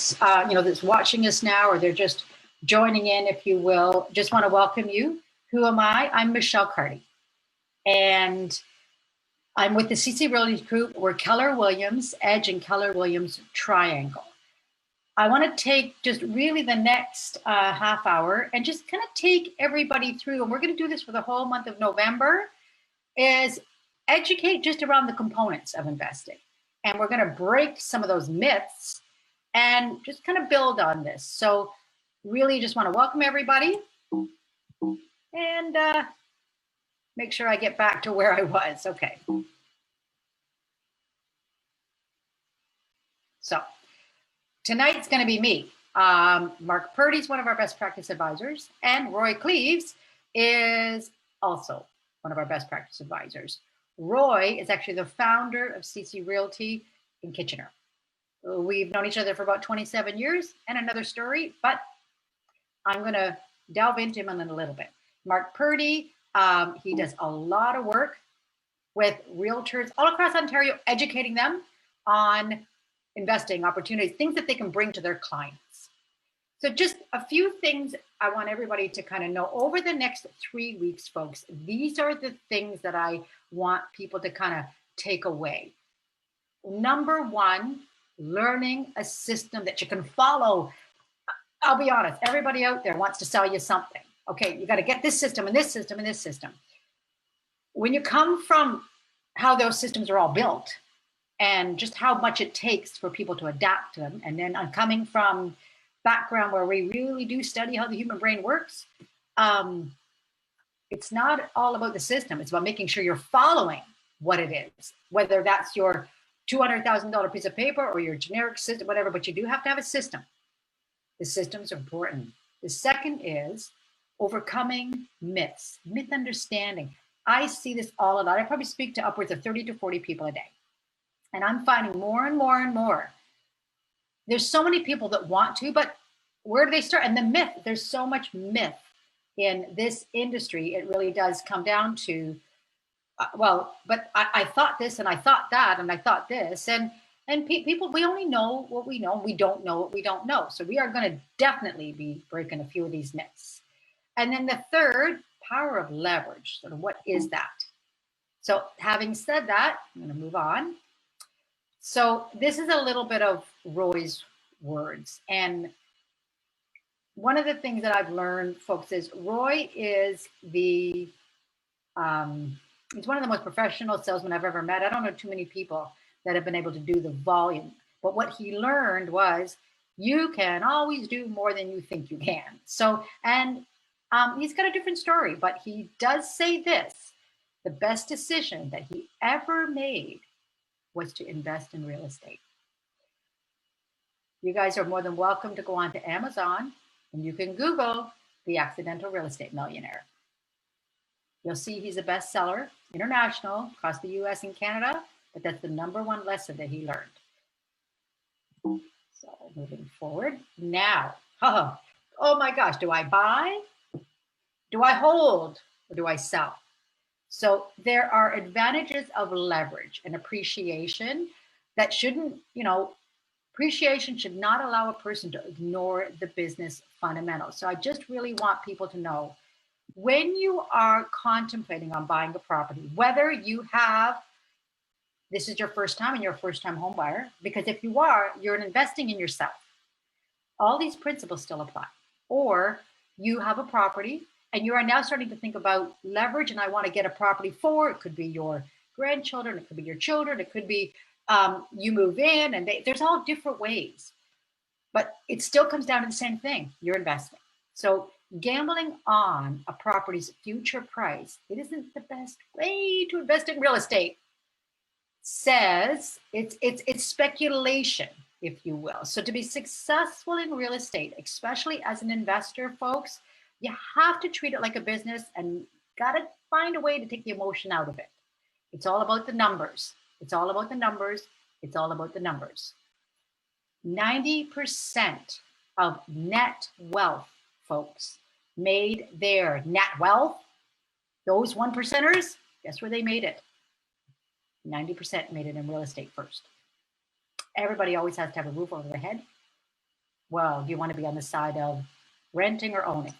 that's that's watching us now, or they're just joining in, if you will, just want to welcome you. Who am I? I'm Michelle Carty, and I'm with the CC Realty Group. We're Keller Williams Edge and Keller Williams Triangle. I want to take just really the next half hour and just kind of take everybody through, and we're going to do this for the whole month of November, is educate just around the components of investing. And we're going to break some of those myths and just kind of build on this. So really just want to welcome everybody and make sure I get back to where I was. Okay. So tonight's going to be me. Mark Purdy's one of our best practice advisors, and Roy Cleves is also one of our best practice advisors. Roy is actually the founder of CC Realty in Kitchener. We've known each other for about 27 years and another story, but I'm going to delve into him in a little bit. Mark Purdy, he does a lot of work with realtors all across Ontario, educating them on investing opportunities, things that they can bring to their clients. So just a few things I want everybody to kind of know over the next 3 weeks, folks. These are the things that I want people to kind of take away. Number one, learning a system that you can follow. I'll be honest, everybody out there wants to sell you something. Okay, you got to get this system and this system and this system. When you come from how those systems are all built and just how much it takes for people to adapt to them, and then I'm coming from background where we really do study how the human brain works, it's not all about the system. It's about making sure you're following what it is, whether that's your $200,000 piece of paper or your generic system, whatever, but you do have to have a system. The system's important. The second is overcoming myths, myth understanding. I see this all a lot. I probably speak to upwards of 30 to 40 people a day. And I'm finding more and more and more. There's so many people that want to, but where do they start? And the myth, there's so much myth in this industry. It really does come down to, but I thought this and I thought that and I thought this. And people, we only know what we know. We don't know what we don't know. So we are going to definitely be breaking a few of these myths. And then the third, power of leverage. So what is that? So having said that, I'm going to move on. So this is a little bit of Roy's words. And one of the things that I've learned, folks, is Roy is he's one of the most professional salesmen I've ever met. I don't know too many people that have been able to do the volume. But what he learned was you can always do more than you think you can. So, and he's got a different story, but he does say this: the best decision that he ever made was to invest in real estate. You guys are more than welcome to go on to Amazon and you can Google The Accidental Real Estate Millionaire. You'll see he's a bestseller, international, across the US and Canada, but that's the number one lesson that he learned. So moving forward now, oh my gosh, do I buy? Do I hold? Or do I sell? So there are advantages of leverage and appreciation that shouldn't, appreciation should not allow a person to ignore the business fundamentals. So I just really want people to know, when you are contemplating on buying a property, whether you have, this is your first time and you're a first-time home buyer, because if you are, you're investing in yourself. All these principles still apply. Or you have a property and you are now starting to think about leverage, and I want to get a property for, it could be your grandchildren, it could be your children, it could be you move in, and there's all different ways. But it still comes down to the same thing, you're investing. So gambling on a property's future price, it isn't the best way to invest in real estate. Says it's speculation, if you will. So to be successful in real estate, especially as an investor, folks, you have to treat it like a business and got to find a way to take the emotion out of it. It's all about the numbers. It's all about the numbers. It's all about the numbers. 90% of net wealth, folks, made their net wealth. Those 1%ers, guess where they made it? 90% made it in real estate first. Everybody always has to have a roof over their head. Well, do you want to be on the side of renting or owning?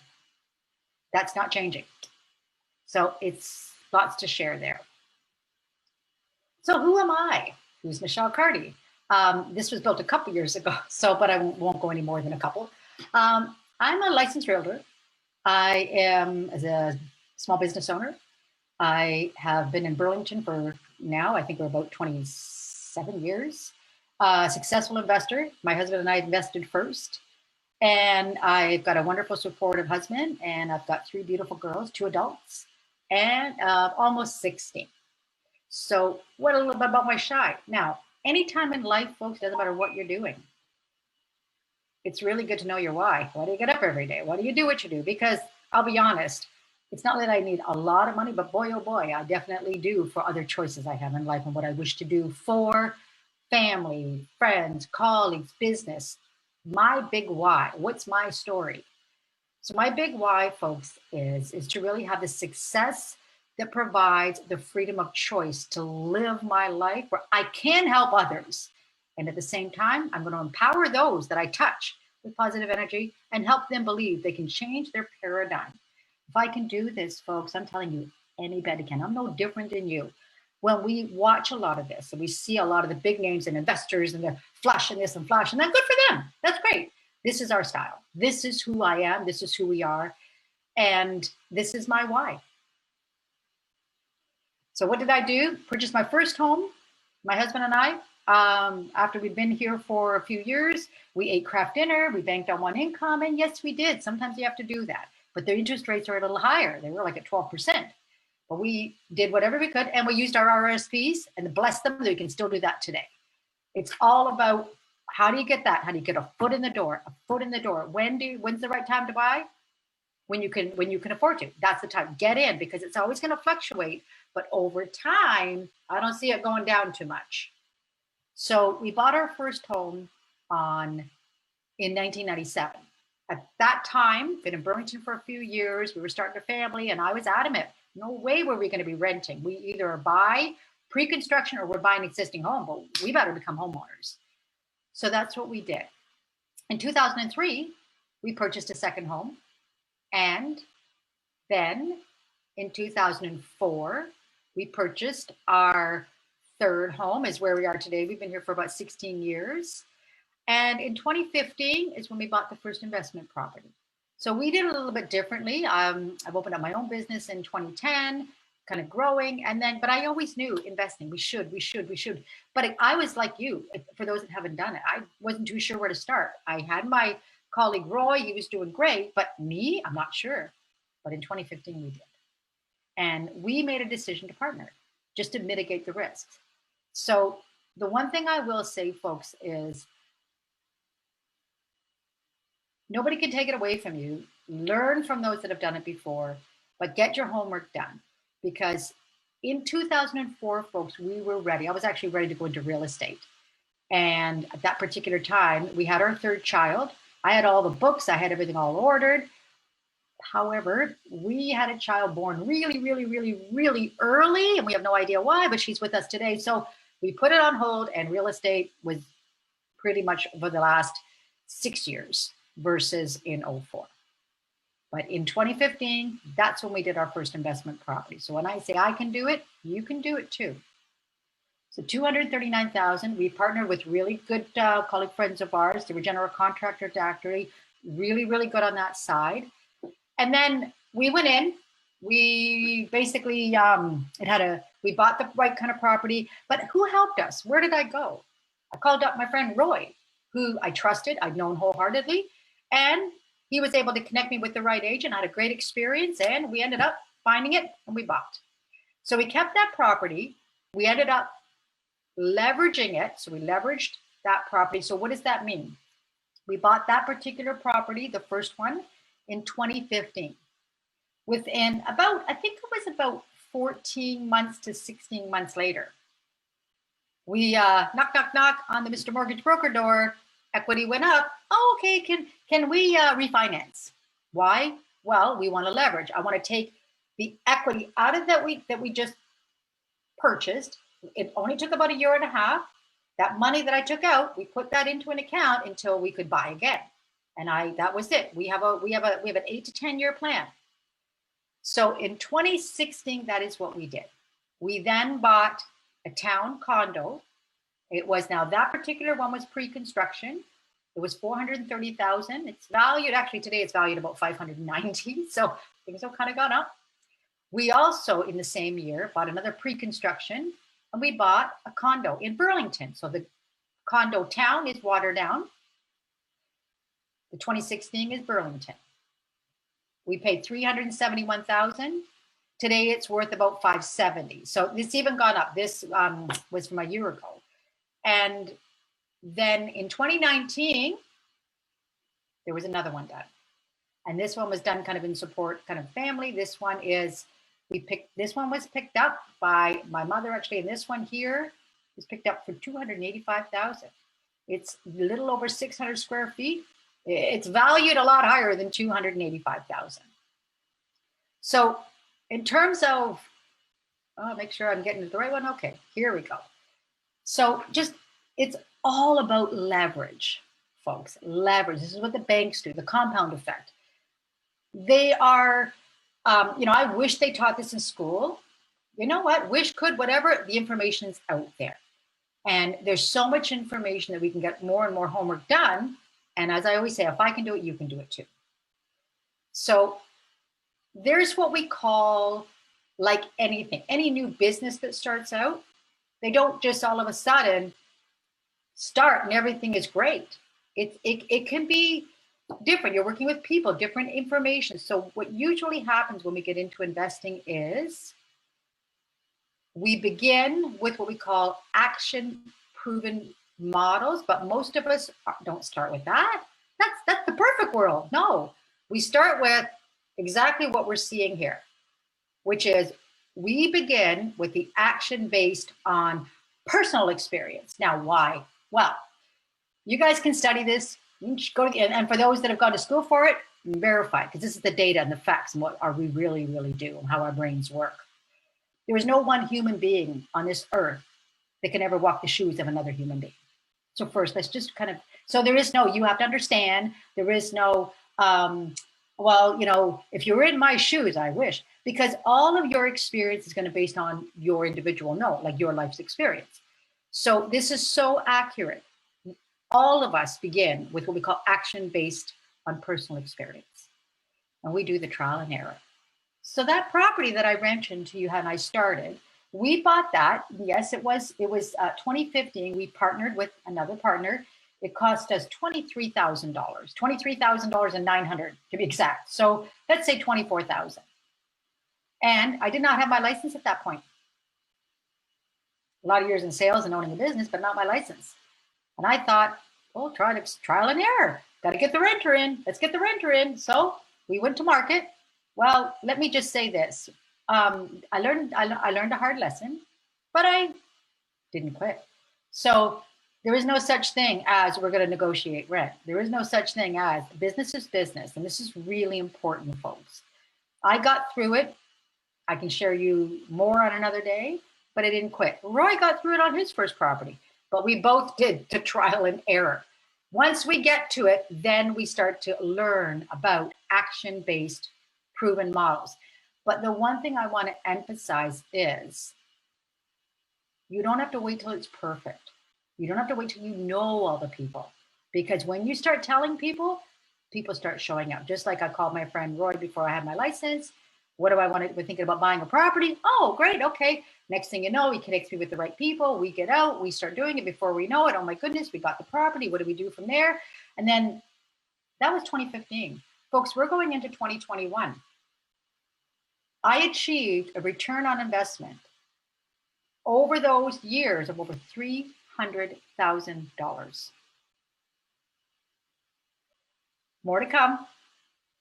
That's not changing. So it's lots to share there. So who am I? Who's Michelle Carty? This was built a couple years ago, but I won't go any more than a couple. I'm a licensed realtor. I am as a small business owner. I have been in Burlington for now, I think we're about 27 years. Successful investor. My husband and I invested first. And I've got a wonderful, supportive husband, and I've got 3 beautiful girls, 2 adults, and almost 16. So what a little bit about my shy. Now, anytime in life, folks, doesn't matter what you're doing. It's really good to know your why. Why do you get up every day? Why do you do what you do? Because I'll be honest, it's not that I need a lot of money, but boy, oh boy, I definitely do for other choices I have in life and what I wish to do for family, friends, colleagues, business. My big why, what's my story? So my big why, folks, is to really have the success that provides the freedom of choice to live my life where I can help others. And at the same time, I'm going to empower those that I touch with positive energy and help them believe they can change their paradigm. If I can do this, folks, I'm telling you, anybody can. I'm no different than you. When we watch a lot of this and we see a lot of the big names and investors and they're flashing this and flashing that, good for them. That's great. This is our style. This is who I am. This is who we are. And this is my why. So what did I do? Purchased my first home, my husband and I. After we'd been here for a few years, we ate craft dinner, we banked on one income, and yes, we did. Sometimes you have to do that. But the interest rates are a little higher. They were like at 12%. But we did whatever we could, and we used our RSPs and blessed them. We can still do that today. It's all about how do you get that? How do you get a foot in the door? A foot in the door. When's the right time to buy? When you can afford to. That's the time. Get in, because it's always going to fluctuate. But over time, I don't see it going down too much. So we bought our first home in 1997. At that time, been in Burlington for a few years. We were starting a family, and I was adamant. No way were we going to be renting. We either buy pre-construction or we're buying an existing home, but we better become homeowners. So that's what we did. In 2003, we purchased a second home. And then in 2004, we purchased our third home, is where we are today. We've been here for about 16 years. And in 2015 is when we bought the first investment property. So we did it a little bit differently. I've opened up my own business in 2010, kind of growing. But I always knew investing, we should. But I was like you, for those that haven't done it, I wasn't too sure where to start. I had my colleague Roy, he was doing great, but me, I'm not sure. But in 2015, we did. And we made a decision to partner just to mitigate the risks. So the one thing I will say, folks, is nobody can take it away from you. Learn from those that have done it before, but get your homework done. Because in 2004, folks, we were ready. I was actually ready to go into real estate. And at that particular time, we had our third child. I had all the books. I had everything all ordered. However, we had a child born really early, and we have no idea why, but she's with us today. So we put it on hold, and real estate was pretty much for the last 6 years versus in 04. But in 2015, that's when we did our first investment property. So when I say I can do it, you can do it too. So $239,000. We partnered with really good colleague friends of ours. They were general contractor to actually really good on that side. And then we went in. We basically we bought the right kind of property. But who helped us? Where did I go? I called up my friend Roy, who I trusted. I'd known wholeheartedly, and he was able to connect me with the right agent. I had a great experience, and we ended up finding it, and we bought. So we kept that property. We ended up leveraging it. So we leveraged that property. So what does that mean? We bought that particular property, the first one, in 2015. Within I think it was about 14 months to 16 months later, we knock on the Mr. Mortgage Broker door. Equity went up. Oh, okay, can we refinance? Why? Well, we want to leverage. I want to take the equity out of that we just purchased. It only took about a year and a half. That money that I took out, we put that into an account until we could buy again. And that was it. We have an 8 to 10 year plan. So in 2016, that is what we did. We then bought a town condo. It was, now that particular one was pre-construction. It was 430,000. It's valued, actually today it's valued about 590. So things have kind of gone up. We also, in the same year, bought another pre-construction, and we bought a condo in Burlington. So the condo town is Waterdown. The 2016 is Burlington. We paid 371,000. Today it's worth about 570. So it's even gone up. This was from a year ago. And then in 2019, there was another one done. And this one was done kind of in support kind of family. This one is, this one was picked up by my mother actually. And this one here was picked up for 285,000. It's a little over 600 square feet. It's valued a lot higher than 285,000. So in terms of, make sure I'm getting to the right one. Okay, here we go. So it's all about leverage, folks. Leverage. This is what the banks do, the compound effect. They are, I wish they taught this in school. You know what? Wish, could, whatever. The information is out there. And there's so much information that we can get more and more homework done. And as I always say, if I can do it, you can do it too. So there's what we call, like anything, any new business that starts out, they don't just all of a sudden start and everything is great. It can be different. You're working with people, different information. So what usually happens when we get into investing is we begin with what we call action proven models, but most of us don't start with that. That's the perfect world. No, we start with exactly what we're seeing here, which is we begin with the action based on personal experience. Now, why? Well, you guys can study this. You can go to, and for those that have gone to school for it, verify, because this is the data and the facts and what are we really, really do and how our brains work. There is no one human being on this earth that can ever walk the shoes of another human being. So first, let's just kind of, so there is no, you have to understand, there is no, if you're in my shoes, I wish, because all of your experience is going to be based on your individual like your life's experience. So this is so accurate. All of us begin with what we call action based on personal experience. And we do the trial and error. So that property that I mentioned to you and I started, we bought that. Yes, it was 2015. We partnered with another partner. It cost us $23,000, $23,900 to be exact. So let's say $24,000. And I did not have my license at that point. A lot of years in sales and owning a business, but not my license. And I thought, well, trial and error. Got to get the renter in. Let's get the renter in. So we went to market. Well, let me just say this. I learned a hard lesson, but I didn't quit. So there is no such thing as we're going to negotiate rent. There is no such thing as business is business. And this is really important, folks. I got through it. I can share you more on another day, but I didn't quit. Roy got through it on his first property, but we both did the trial and error. Once we get to it, then we start to learn about action-based proven models. But the one thing I want to emphasize is you don't have to wait till it's perfect. You don't have to wait till you know all the people, because when you start telling people, people start showing up. Just like I called my friend Roy before I had my license. What do I want to, we're thinking about buying a property. Oh, great. Okay. Next thing you know, he connects me with the right people. We get out, we start doing it before we know it. Oh my goodness, we got the property. What do we do from there? And then that was 2015. Folks, we're going into 2021. I achieved a return on investment over those years of over $300,000. More to come.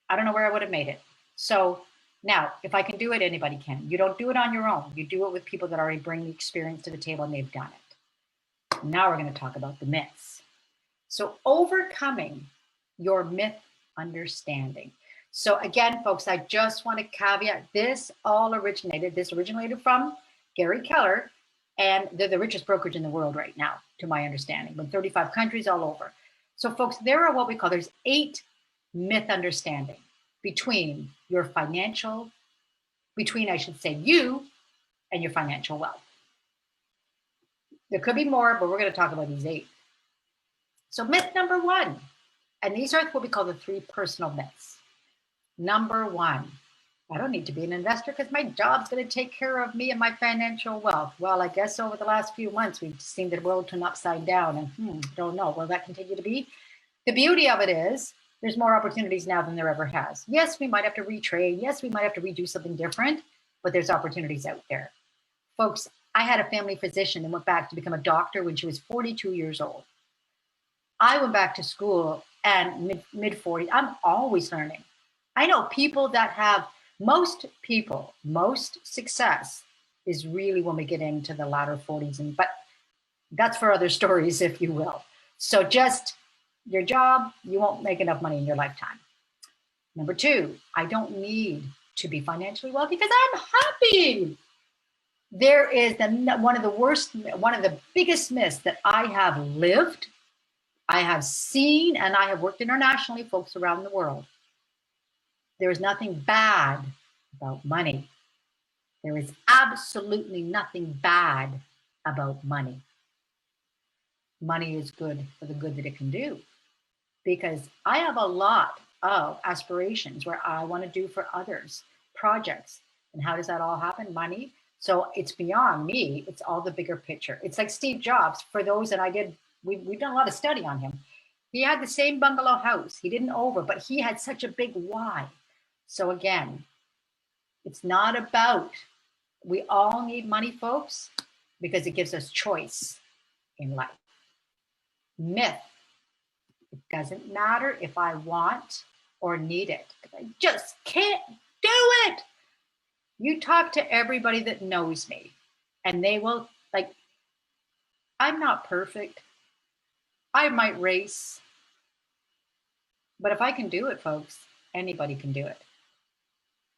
I don't know where I would have made it. So now, if I can do it, anybody can. You don't do it on your own. You do it with people that already bring the experience to the table and they've done it. Now we're going to talk about the myths. So overcoming your myth understanding. So again, folks, I just want to caveat, this originated from Gary Keller, and they're the richest brokerage in the world right now, to my understanding, with 35 countries all over. So folks, there are what we call, there's 8 misunderstandings between your financial, between, I should say, you and your financial wealth. There could be more, but we're going to talk about these 8. So myth number 1, and these are what we call the 3 personal myths. Number 1, I don't need to be an investor because my job's going to take care of me and my financial wealth. Well, I guess over the last few months, we've seen the world turn upside down, and don't know. Will that continue to be? The beauty of it is there's more opportunities now than there ever has. Yes, we might have to retrade. Yes, we might have to redo something different, but there's opportunities out there. Folks, I had a family physician and went back to become a doctor when she was 42 years old. I went back to school and mid 40s. I'm always learning. I know people that have, most success is really when we get into the latter 40s, but that's for other stories, if you will. So just your job, you won't make enough money in your lifetime. Number 2, I don't need to be financially wealthy because I'm happy. There is one of the biggest myths that I have lived, I have seen, and I have worked internationally, folks around the world. There is nothing bad about money. There is absolutely nothing bad about money. Money is good for the good that it can do, because I have a lot of aspirations where I want to do for others, projects. And how does that all happen? Money. So it's beyond me. It's all the bigger picture. It's like Steve Jobs. For those that we've done a lot of study on him. He had the same bungalow house. He didn't but he had such a big why. So again, it's not about, we all need money, folks, because it gives us choice in life. Myth, it doesn't matter if I want or need it, because I just can't do it. You talk to everybody that knows me, and they will, I'm not perfect. I might race, but if I can do it, folks, anybody can do it.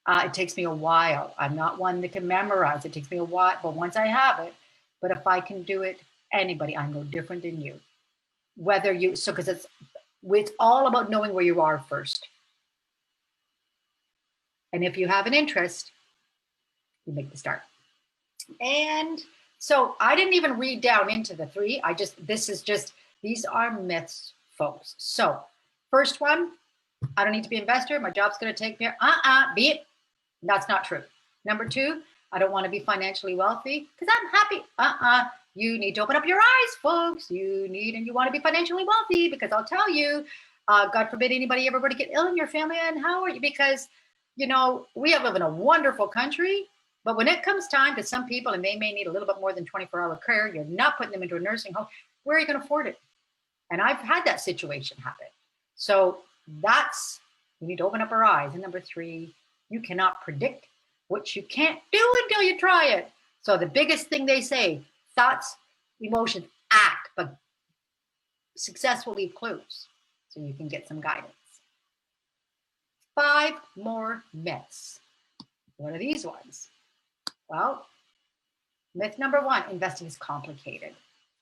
It takes me a while. I'm not one that can memorize. It takes me a while, but once I have it, but if I can do it, anybody, I'm no different than you. Because it's all about knowing where you are first. And if you have an interest, you make the start. And so I didn't even read down into the 3. These are myths, folks. So first one, I don't need to be an investor. My job's going to take me. Be it. That's not true. Number 2, I don't want to be financially wealthy because I'm happy. You need to open up your eyes, folks. You want to be financially wealthy, because I'll tell you, God forbid anybody ever were to get ill in your family. And how are you? Because, we live in a wonderful country, but when it comes time to some people, and they may need a little bit more than 24-hour care, you're not putting them into a nursing home. Where are you going to afford it? And I've had that situation happen. So we need to open up our eyes. And number 3, you cannot predict what you can't do until you try it. So the biggest thing they say, thoughts, emotions, act, but success will leave clues so you can get some guidance. 5 more myths. What are these ones? Well, myth number 1, investing is complicated.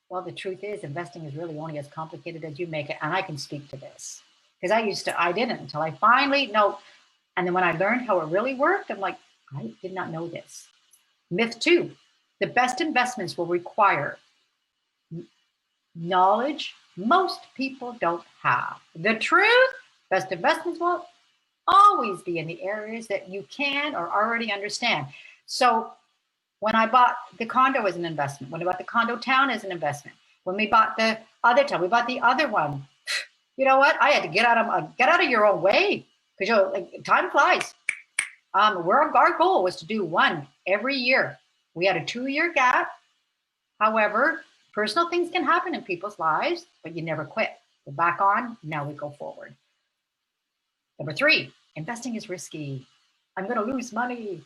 Well, the truth is, investing is really only as complicated as you make it. And I can speak to this because I didn't until I finally know. And then when I learned how it really worked, I'm like, I did not know this. Myth 2, the best investments will require knowledge most people don't have. The truth, best investments will always be in the areas that you can or already understand. So when I bought the condo as an investment, when I bought the condo town as an investment, when we bought the other town, we bought the other one. You know what? I had to get out of your own way, because time flies. Our goal was to do one every year. We had a 2-year gap. However, personal things can happen in people's lives, but you never quit. We're back on. Now we go forward. Number 3, investing is risky. I'm going to lose money.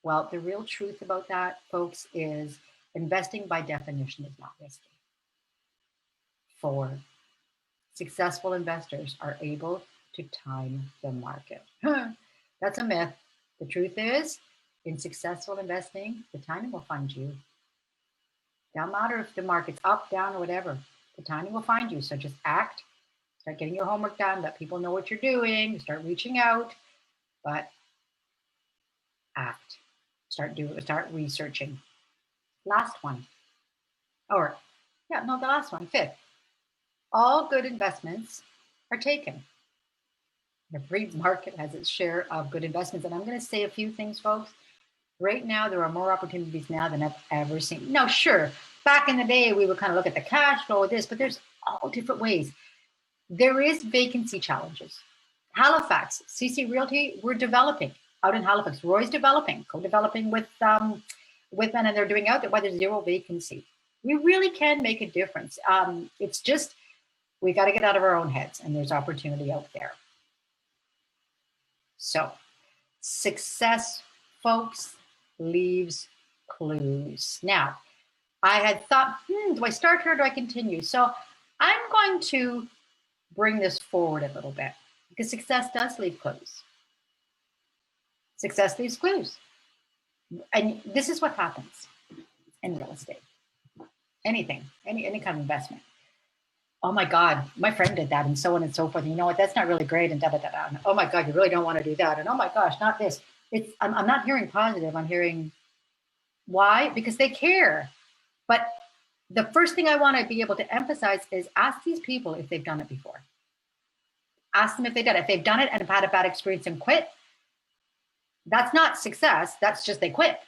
Well, the real truth about that, folks, is investing by definition is not risky. 4, successful investors are able to time the market. That's a myth. The truth is, in successful investing, the timing will find you. Don't matter if the market's up, down, or whatever. The timing will find you. So just act, Start getting your homework done, let people know what you're doing, start reaching out, but act. Start researching. Last one. Or, yeah, no, the last one, fifth. All good investments are taken. The free market has its share of good investments. And I'm going to say a few things, folks. Right now, there are more opportunities now than I've ever seen. Now, sure, back in the day, we would kind of look at the cash flow of this, but there's all different ways. There is vacancy challenges. Halifax, CC Realty, we're developing out in Halifax. Roy's developing, co-developing with them, and they're doing out there why there's zero vacancy. We really can make a difference. It's just, we got to get out of our own heads, and there's opportunity out there. So, success, folks, leaves clues. Now, I had thought, do I start here or do I continue? So, I'm going to bring this forward a little bit because success does leave clues. Success leaves clues. And this is what happens in real estate. Anything, any kind of investment. Oh my God, my friend did that and so on and so forth. And you know what, that's not really great and da-da-da-da. And oh my God, you really don't want to do that. And oh my gosh, not this. I'm not hearing positive, I'm hearing why? Because they care. But the first thing I want to be able to emphasize is ask these people if they've done it before. Ask them if they've done it. If they've done it and have had a bad experience and quit, that's not success. That's just they quit.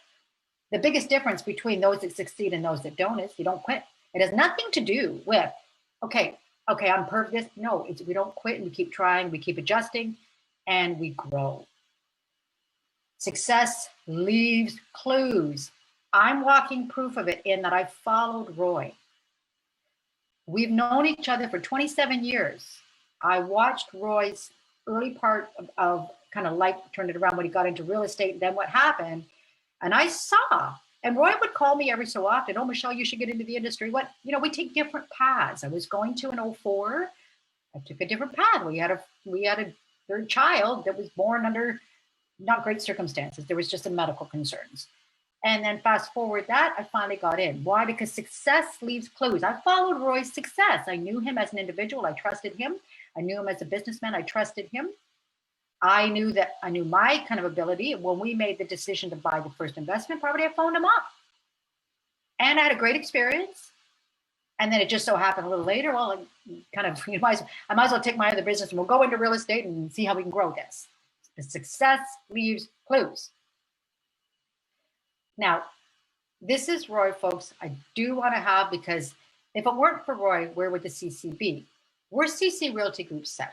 The biggest difference between those that succeed and those that don't is you don't quit. It has nothing to do with, okay, I'm perfect. No, we don't quit and we keep trying, we keep adjusting, and we grow. Success leaves clues. I'm walking proof of it in that I followed Roy. We've known each other for 27 years. I watched Roy's early part of kind of life turn it around when he got into real estate, and then what happened. And I saw, and Roy would call me every so often, oh, Michelle, you should get into the industry. We take different paths. I was going to in 2004. I took a different path. We had a third child that was born under not great circumstances. There was just some medical concerns. And then fast forward that, I finally got in. Why? Because success leaves clues. I followed Roy's success. I knew him as an individual. I trusted him. I knew him as a businessman. I trusted him. I knew my kind of ability. When we made the decision to buy the first investment property, I phoned him up. And I had a great experience. And then it just so happened a little later, well, I might as well take my other business and we'll go into real estate and see how we can grow this. The success leaves clues. Now, this is Roy, folks. I do want to have, because if it weren't for Roy, where would the CC be? We're CC Realty Group South.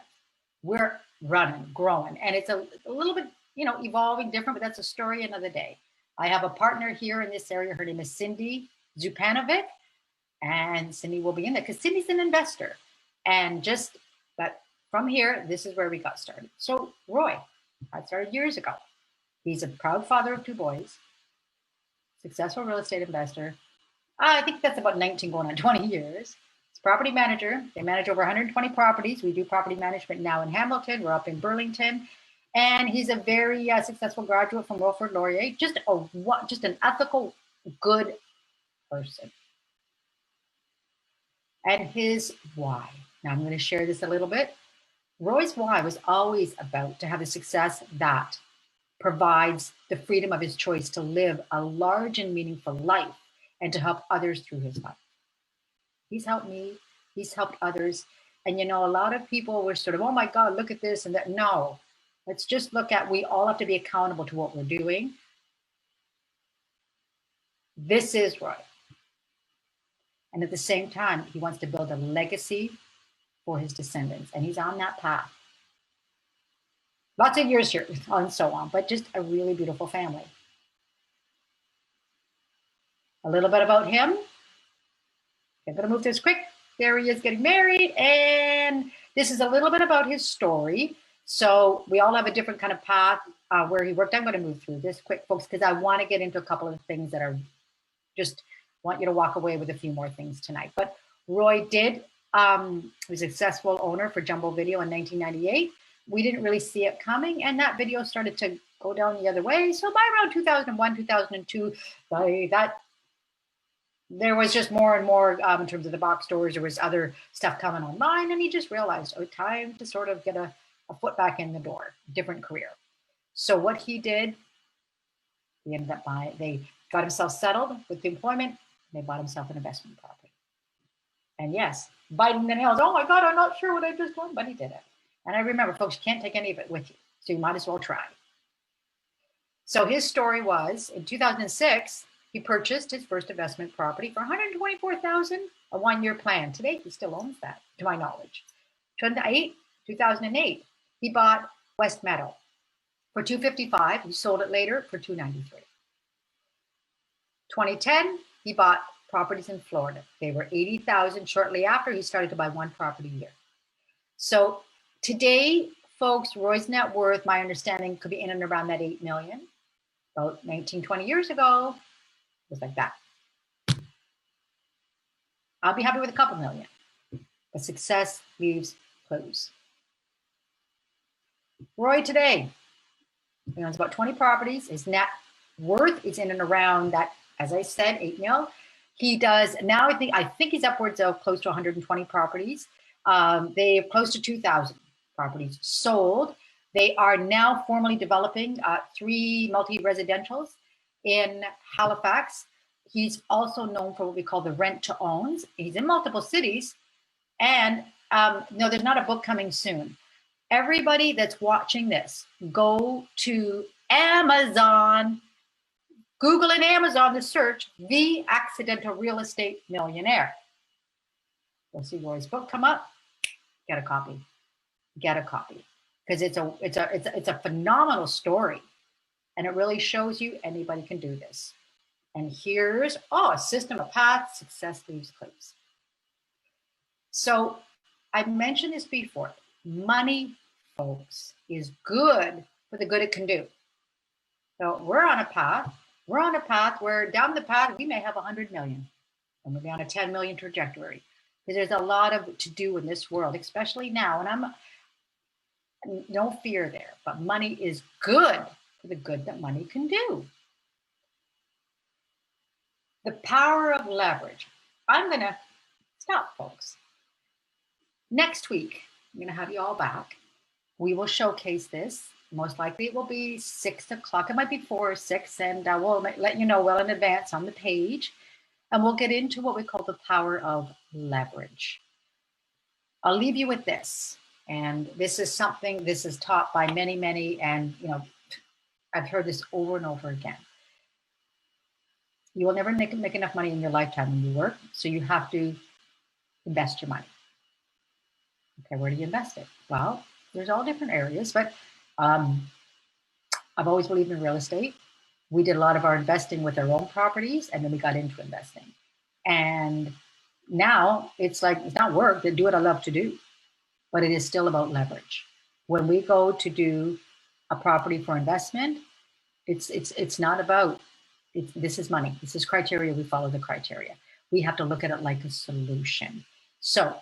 We're running, growing, and it's a little bit, evolving different, but that's a story another day. I have a partner here in this area. Her name is Cindy Zupanovic, and Cindy will be in there because Cindy's an investor. And but from here, this is where we got started. So Roy, I started years ago. He's a proud father of 2 boys, successful real estate investor. I think that's about 19 going on 20 years. Property manager. They manage over 120 properties. We do property management now in Hamilton. We're up in Burlington. And he's a very successful graduate from Wilfrid Laurier. Just an ethical, good person. And his why. Now I'm going to share this a little bit. Roy's why was always about to have a success that provides the freedom of his choice to live a large and meaningful life and to help others through his life. He's helped me. He's helped others. And, a lot of people were sort of, oh, my God, look at this and that. No, let's just look at, we all have to be accountable to what we're doing. This is Roy. And at the same time, he wants to build a legacy for his descendants. And he's on that path. Lots of years here and so on, but just a really beautiful family. A little bit about him. I'm going to move this quick. There he is getting married. And this is a little bit about his story. So we all have a different kind of path where he worked. I'm going to move through this quick, folks, because I want to get into a couple of things that are just want you to walk away with a few more things tonight. But Roy was a successful owner for Jumbo Video in 1998. We didn't really see it coming. And that video started to go down the other way. So by around 2001, 2002, by that there was just more and more in terms of the box stores. There was other stuff coming online, and he just realized, oh, time to sort of get a foot back in the door, different career. So what he did, he ended up buying, they got himself settled with the employment, and they bought himself an investment property. And yes, biting the nails, oh my God, I'm not sure what I just done, but he did it. And I remember, folks, you can't take any of it with you, so you might as well try. So his story was, in 2006, he purchased his first investment property for $124,000, a one-year plan. Today, he still owns that, to my knowledge. 2008, he bought West Meadow for $255,000. He sold it later for $293,000. 2010, he bought properties in Florida. They were $80,000. Shortly after, he started to buy one property a year. So today, folks, Roy's net worth, my understanding, could be in and around that $8 million. About 19, 20 years ago, it was like that. I'll be happy with a couple million, but success leaves clues. Roy today, he owns about 20 properties. His net worth is in and around that, as I said, 8 mil. He does now, I think he's upwards of close to 120 properties. They have close to 2,000 properties sold. They are now formally developing 3 multi-residentials in Halifax. He's also known for what we call the rent to owns. He's in multiple cities. And no, there's not a book coming soon. Everybody that's watching this, go to Amazon, Google in Amazon to search The Accidental Real Estate Millionaire. You'll see Roy's book come up. Get a copy. Get a copy. Because it's a phenomenal story, and it really shows you anybody can do this. And here's a system of paths, success leaves clues. So I've mentioned this before. Money, folks, is good for the good it can do. So we're on a path. We're on a path where down the path we may have 100 million, and we'll be on a 10 million trajectory. Because there's a lot of to do in this world, especially now. And I'm no fear there, but money is good for the good that money can do. The power of leverage. I'm going to stop, folks. Next week, I'm going to have you all back. We will showcase this. Most likely it will be 6 o'clock. It might be 4 or 6, and we'll let you know well in advance on the page. And we'll get into what we call the power of leverage. I'll leave you with this. And this is something, this is taught by many, many, and I've heard this over and over again. You will never make enough money in your lifetime when you work, so you have to invest your money. Okay, where do you invest it? Well, there's all different areas, but I've always believed in real estate. We did a lot of our investing with our own properties, and then we got into investing. And now it's like, it's not work, to do what I love to do. But it is still about leverage. When we go to do a property for investment, it's not about, this is money. This is criteria. We follow the criteria. We have to look at it like a solution. So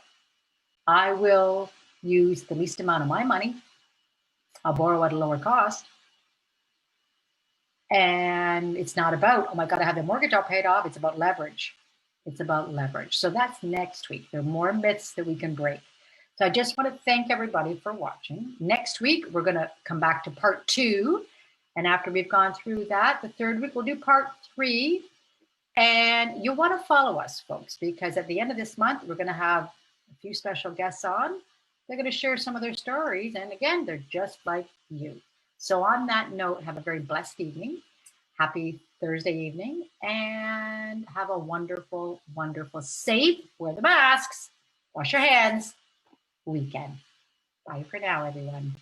I will use the least amount of my money. I'll borrow at a lower cost. And it's not about, oh my God, I have the mortgage all paid off. It's about leverage. It's about leverage. So that's next week. There are more myths that we can break. So I just want to thank everybody for watching. Next week, we're going to come back to part 2. And after we've gone through that, the third week, we'll do part 3. And you'll want to follow us, folks, because at the end of this month, we're going to have a few special guests on. They're going to share some of their stories. And again, they're just like you. So on that note, have a very blessed evening. Happy Thursday evening. And have a wonderful, wonderful, safe, wear the masks, wash your hands, weekend. Bye for now, everyone.